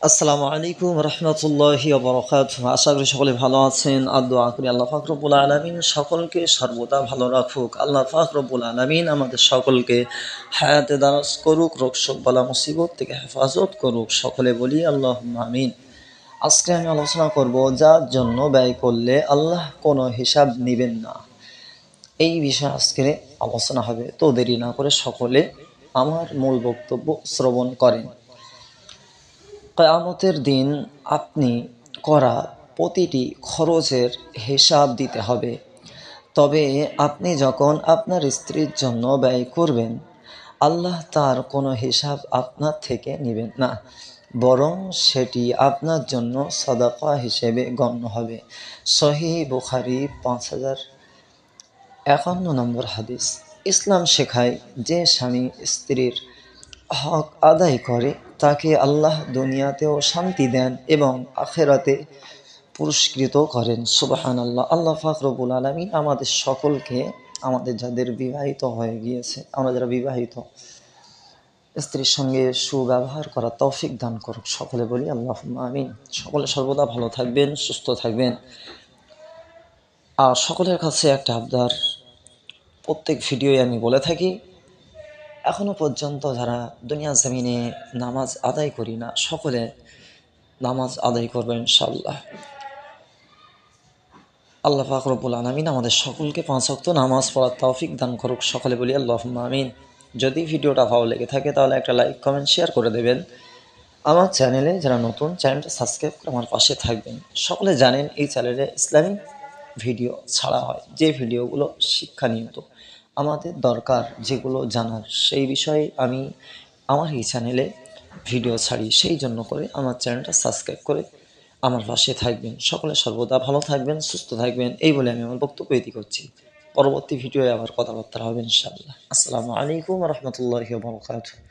আসসালামু আলাইকুম রহমতুল্লাহি ওয়া বারাকাতুহু। আশা করি সকলে ভালো আছেন আর দোয়া করি আল্লাহ পাক রব্বুল আলামিন সকলকে সর্বদা ভালো রাখুক। আল্লাহ পাক রব্বুল আলামিন আমাদের সকলকে হায়াতে দারাজ করুক, রোগ শোক বালা মুসিবত থেকে হেফাজত করুক। সকলে বলি আল্লাহুম্মা আমিন। আজকে আমি আলোচনা করব যার জন্য ব্যয় করলে আল্লাহ কোনো হিসাব নেবেন না, এই বিষয়ে আজকে আলোচনা হবে। তো দেরি না করে সকলে আমার মূল বক্তব্য শ্রবণ করেন। কিয়ামতের দিন আপনি করা প্রতিটি খরচের হিসাব দিতে হবে। তবে আপনি যখন আপনার স্ত্রীর জন্য ব্যয় করবেন, আল্লাহ তার কোনো হিসাব আপনার থেকে নেবেন না, বরং সেটি আপনার জন্য সাদাকা হিসেবে গণ্য হবে। সহিহ বুখারী 5051 নম্বর হাদিস। ইসলাম শেখায় যে স্বামী স্ত্রীর হক আদায় করে তাকে আল্লাহ দুনিয়াতেও শান্তি দেন এবং আখেরাতে পুরস্কৃত করেন। সুবহানাল্লাহ। আল্লাহ পাক রব্বুল আলামিন আমাদের সকলকে, আমাদের যাদের বিবাহিত হয়ে গিয়েছে, আমরা যারা বিবাহিত, স্ত্রীর সঙ্গে সুব্যবহার করার তৌফিক দান করুক। সকলে বলি আল্লাহুম্মা আমিন। সকলে সর্বদা ভালো থাকবেন, সুস্থ থাকবেন। আর সকলের কাছে একটা আবদার, প্রত্যেক ভিডিওয়ে আমি বলে থাকি, এখনো পর্যন্ত যারা দুনিয়া জমিনে নামাজ আদায় করি না, সকলে নামাজ আদায় করবেন ইনশাআল্লাহ। আল্লাহ পাক রব্বুল আলামিন আমাদের সকলকে 5 ওয়াক্ত নামাজ পড়ার তৌফিক দান করুক। সকলে বলি আল্লাহুম্মা আমিন। যদি ভিডিওটা ভালো লেগে থাকে তাহলে একটা লাইক, কমেন্ট, শেয়ার করে দেবেন। আমার চ্যানেলে যারা নতুন, চ্যানেলটা সাবস্ক্রাইব করে আমার পাশে থাকবেন। সকলে জানেন এই চ্যানেলে ইসলামিক ভিডিও ছাড়া হয়, যে ভিডিওগুলো শিক্ষানিয়ত, আমাদের দরকার যেগুলো জানার, সেই বিষয়ে আমি আমার এই চ্যানেলে ভিডিও ছাড়ি। সেই জন্য করে আমার চ্যানেলটা সাবস্ক্রাইব করে আমার পাশে থাকবেন। সকলে সর্বদা ভালো থাকবেন, সুস্থ থাকবেন, এই বলে আমি আমার বক্তব্য এটি করছি। পরবর্তী ভিডিওয়ে আবার কথাবার্তা হবে ইনশাআল্লাহ। আসসালামু আলাইকুম রহমতুল্লাহি ওয়া বারাকাতুহু।